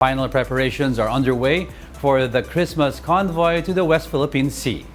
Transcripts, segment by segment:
Final preparations are underway for the Christmas convoy to the West Philippine Sea.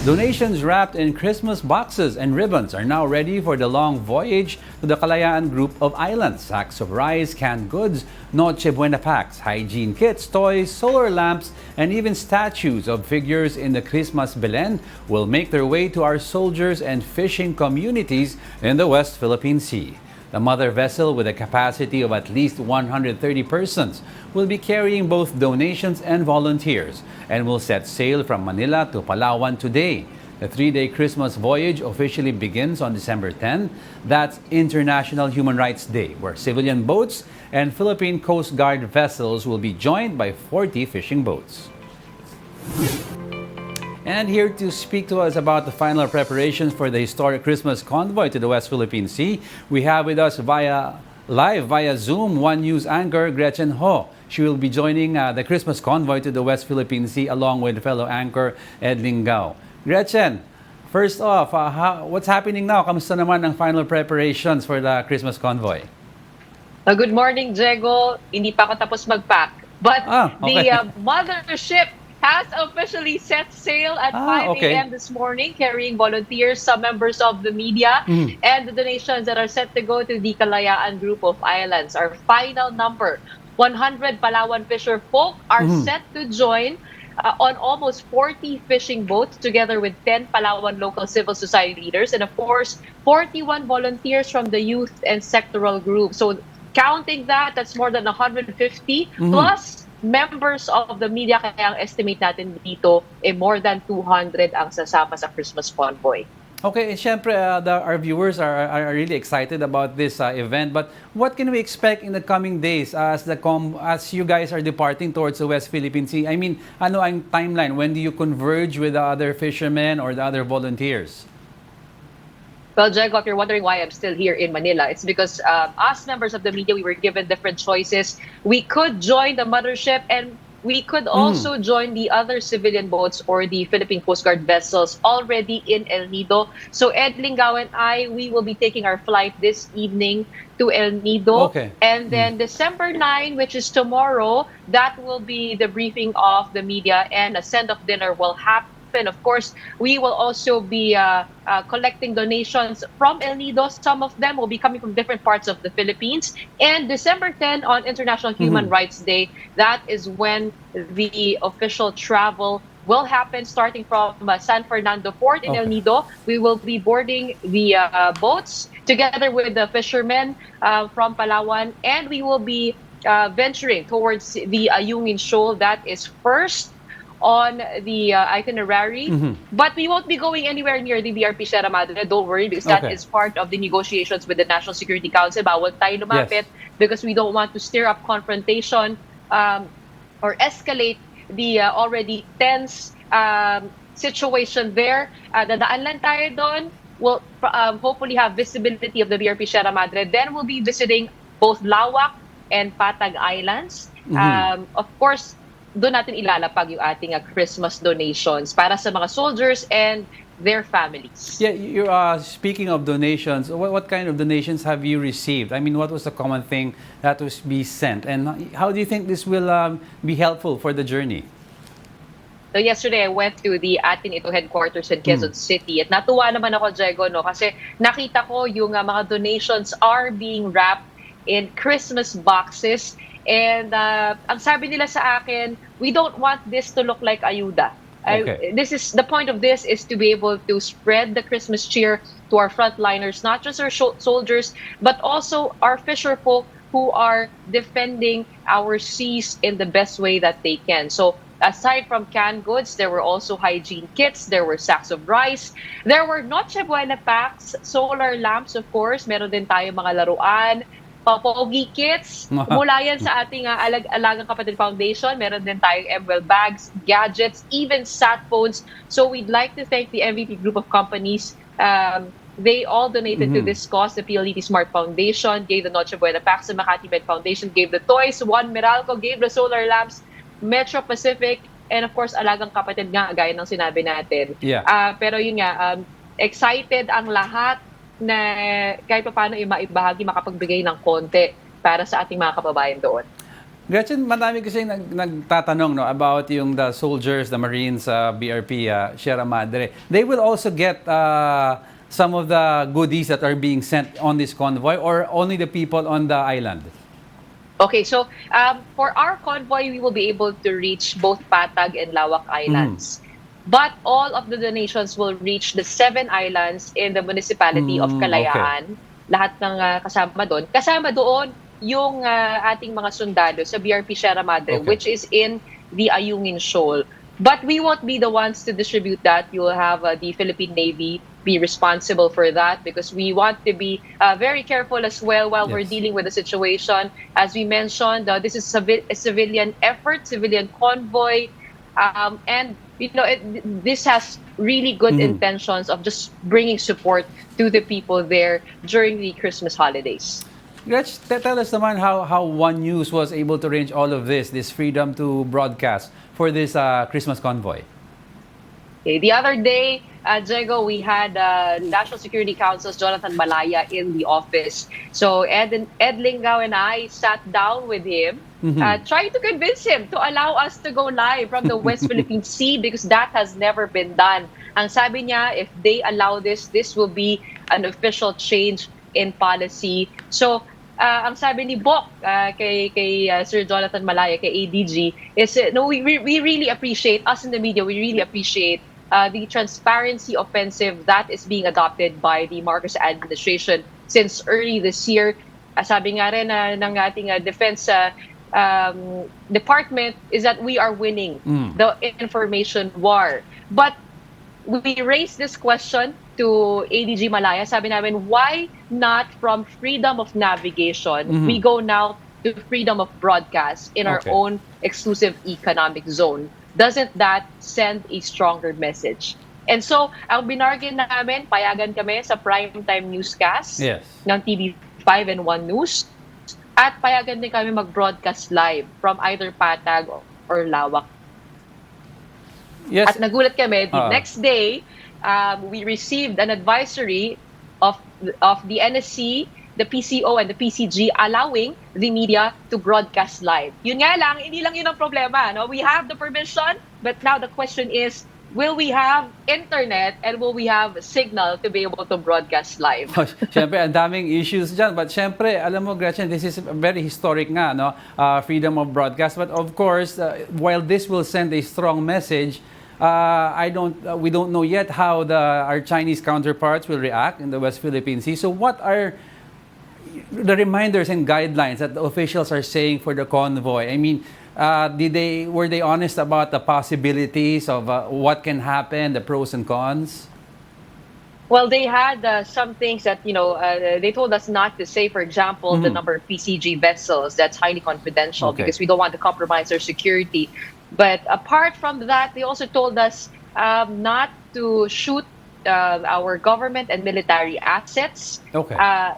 Donations wrapped in Christmas boxes and ribbons are now ready for the long voyage to the Kalayaan group of islands. Sacks of rice, canned goods, Noche Buena packs, hygiene kits, toys, solar lamps, and even statues of figures in the Christmas Belen will make their way to our soldiers and fishing communities in the West Philippine Sea. The mother vessel, with a capacity of at least 130 persons, will be carrying both donations and volunteers and will set sail from Manila to Palawan today. The three-day Christmas voyage officially begins on December 10. That's International Human Rights Day, where civilian boats and Philippine Coast Guard vessels will be joined by 40 fishing boats. And here to speak to us about the final preparations for the historic Christmas convoy to the West Philippine Sea, we have with us live via Zoom One News anchor Gretchen Ho. She will be joining the Christmas convoy to the West Philippine Sea along with fellow anchor Ed Lingao. Gretchen, first off, what's happening now? Kamusta naman ang final preparations for the Christmas convoy? Good morning, Diego. Hindi pa ako tapos mag-pack. But okay. The mothership has officially set sail at 5 a.m. this morning, carrying volunteers, some members of the media, and the donations that are set to go to the Kalayaan group of islands. Our final number, 100 Palawan fisher folk are set to join on almost 40 fishing boats, together with 10 Palawan local civil society leaders, and of course, 41 volunteers from the youth and sectoral groups. So counting that, that's more than 150 plus members of the media, kaya ang estimate natin dito more than 200 ang sasama sa Christmas convoy. Okay, syempre our viewers are really excited about this event, but what can we expect in the coming days as you guys are departing towards the West Philippine Sea? I mean, ano ang timeline? When do you converge with the other fishermen or the other volunteers? Well, Diego, if you're wondering why I'm still here in Manila, it's because us members of the media, we were given different choices. We could join the mothership, and we could also join the other civilian boats or the Philippine Coast Guard vessels already in El Nido. So Ed Lingao and I, we will be taking our flight this evening to El Nido. Okay. And then December 9, which is tomorrow, that will be the briefing of the media, and a send-off dinner will happen. Of course, we will also be collecting donations from El Nido. Some of them will be coming from different parts of the Philippines. And December 10, on International Human Rights Day, that is when the official travel will happen, starting from San Fernando Port in El Nido. We will be boarding the boats together with the fishermen from Palawan, and we will be venturing towards the Ayungin Shoal. That is first on the itinerary, but we won't be going anywhere near the BRP Sierra Madre. Don't worry, because that is part of the negotiations with the National Security Council. Bawal tayo lumapit because we don't want to stir up confrontation or escalate the already tense situation there. Dadaan lang tayo doon. We'll hopefully have visibility of the BRP Sierra Madre. Then we'll be visiting both Lawak and Patag Islands. Of course, doon natin ilalapag yung ating Christmas donations para sa mga soldiers and their families. Yeah, you're speaking of donations. What kind of donations have you received? I mean, what was the common thing that was be sent, and how do you think this will be helpful for the journey? So yesterday, I went to the Atin Ito headquarters in Quezon City, at natuwa naman ako, Diego, no, kasi nakita ko yung mga donations are being wrapped in Christmas boxes. And ang sabi nila sa akin, we don't want this to look like ayuda. This is the point of this, is to be able to spread the Christmas cheer to our frontliners, not just our soldiers, but also our fisher folk who are defending our seas in the best way that they can. So aside from canned goods, there were also hygiene kits, there were sacks of rice, there were Noche Buena packs, solar lamps, of course, meron din tayo mga laruan, Papogi kits, mula yan sa ating Alagang Kapatid Foundation. Meron din tayong MWell bags, gadgets, even sat phones. So we'd like to thank the MVP group of companies. They all donated to this cause. The PLDT Smart Foundation gave the Noche Buena packs, the Makati Med Foundation gave the toys, One Meralco gave the solar lamps, Metro Pacific, and of course, Alagang Kapatid nga, gaya ng sinabi natin. Pero yun nga, excited ang lahat na kahit pa paano maibahagi, makapagbigay ng konti para sa ating mga kababayan doon. Gretchen, marami kasi nagtatanong no, about yung the soldiers, the Marines, BRP, Sierra Madre. They will also get some of the goodies that are being sent on this convoy, or only the people on the island? Okay, so for our convoy, we will be able to reach both Patag and Lawak Islands. But all of the donations will reach the 7 islands in the municipality of Okay. Kalayaan. Lahat ng kasama doon. Kasama doon yung ating mga sundalo sa BRP Sierra Madre, Okay. which is in the Ayungin Shoal. But we won't be the ones to distribute that. You will have the Philippine Navy be responsible for that, because we want to be very careful as well while we're Yes. dealing with the situation. As we mentioned, this is a civilian effort, civilian convoy, and this has really good intentions of just bringing support to the people there during the Christmas holidays. Gretch, tell us naman how One News was able to arrange all of this freedom to broadcast for this Christmas convoy. Okay, the other day, Diego, we had National Security Council's Jonathan Malaya in the office. So Ed Lingao and I sat down with him, trying to convince him to allow us to go live from the West Philippine Sea, because that has never been done. Ang sabi niya, if they allow this will be an official change in policy. So ang sabi ni Bok kay Sir Jonathan Malaya, kay ADG, is no, we really appreciate, us in the media, we really appreciate the transparency offensive that is being adopted by the Marcos administration since early this year. Sabi nga rin ng ating defense department is that we are winning the information war. But we raised this question to ADG Malaya. Sabi namin, why not from freedom of navigation, we go now to freedom of broadcast in our own exclusive economic zone? Doesn't that send a stronger message? And so, ang binargain namin, payagan kami sa primetime newscast ng TV5 and One News, at payagan din kami mag-broadcast live from either Patag or Lawak. Yes. At nagulat kami, the next day, we received an advisory of the NSC, the PCO, and the PCG allowing the media to broadcast live. Yun nga lang, hindi lang yun ang problema. No? We have the permission, but now the question is, will we have internet and will we have signal to be able to broadcast live? Siyempre, ang daming issues dyan. But siyempre, alam mo, Gretchen, this is very historic nga, no? Freedom of broadcast. But of course, while this will send a strong message, we don't know yet how our Chinese counterparts will react in the West Philippine Sea. So what are the reminders and guidelines that the officials are saying for the convoy? I mean, were they honest about the possibilities of what can happen, the pros and cons? Well, they had some things that, they told us not to say, for example, the number of PCG vessels. That's highly confidential because we don't want to compromise their security. But apart from that, they also told us not to shoot our government and military assets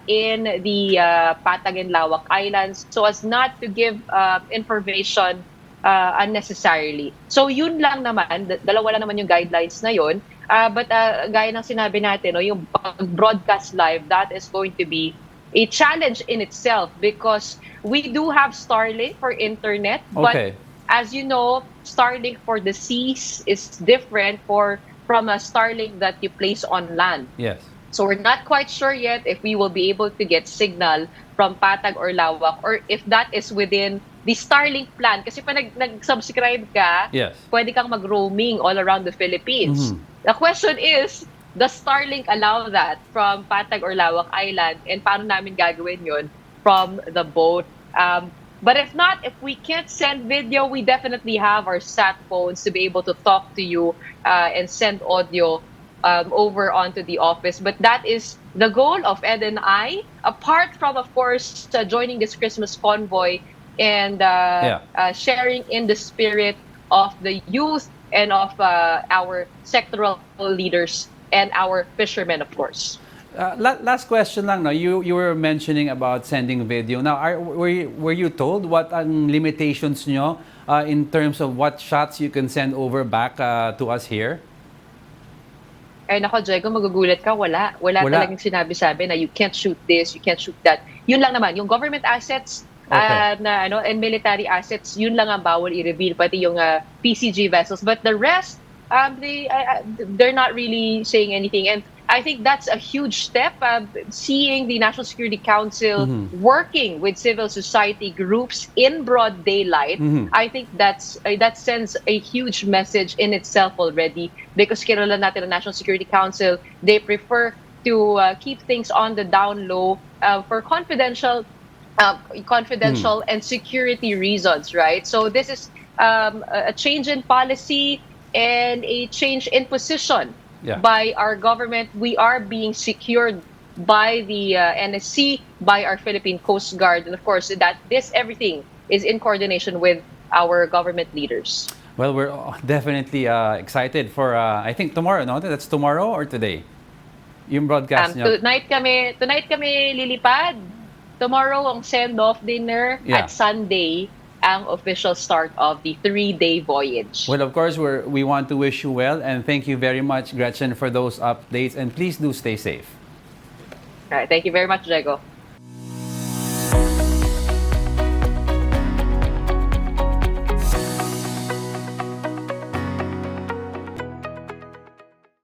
in the Patag and Lawak Islands, so as not to give information unnecessarily. So yun lang naman, dalawa lang naman yung guidelines na yun. But gaya ng sinabi natin, yung broadcast live, that is going to be a challenge in itself, because we do have Starlink for internet, but as you know, Starlink for the seas is different from a Starlink that you place on land. Yes. So we're not quite sure yet if we will be able to get signal from Patag or Lawak, or if that is within the Starlink plan. Kasi pa nag-subscribe ka, pwede kang mag-roaming all around the Philippines. The question is, does Starlink allow that from Patag or Lawak Island? And paano namin gagawin yun from the boat? But if not, if we can't send video, we definitely have our sat phones to be able to talk to you and send audio over onto the office. But that is the goal of Ed and I, apart from, of course, joining this Christmas convoy and sharing in the spirit of the youth and of our sectoral leaders and our fishermen, of course. Last question lang, no? You were mentioning about sending video. Now, were you told what ang limitations nyo in terms of what shots you can send over back to us here? Ay nako, Diego, magugulat ka. Wala talagang sinabi-sabi na you can't shoot this, you can't shoot that. Yun lang naman, yung government assets, Okay. and military assets, yun lang ang bawal i-reveal, pati yung PCG vessels. But the rest, they're not really saying anything. And I think that's a huge step, seeing the National Security Council working with civil society groups in broad daylight. I think that sends a huge message in itself already, because kilala natin ang National Security Council, they prefer to keep things on the down low for confidential and security reasons, right? So this is a change in policy and a change in position Yeah. by our government. We are being secured by the NSC, by our Philippine Coast Guard, and of course that this everything is in coordination with our government leaders. Well, we're definitely excited for, I think tomorrow, no? That's tomorrow or today? Yung broadcast nyo. Tonight kami lilipad. Tomorrow ang send-off dinner, Yeah. at Sunday ang official start of the 3-day voyage. Well, of course, we want to wish you well, and thank you very much, Gretchen, for those updates. And please do stay safe. All right, thank you very much, Diego.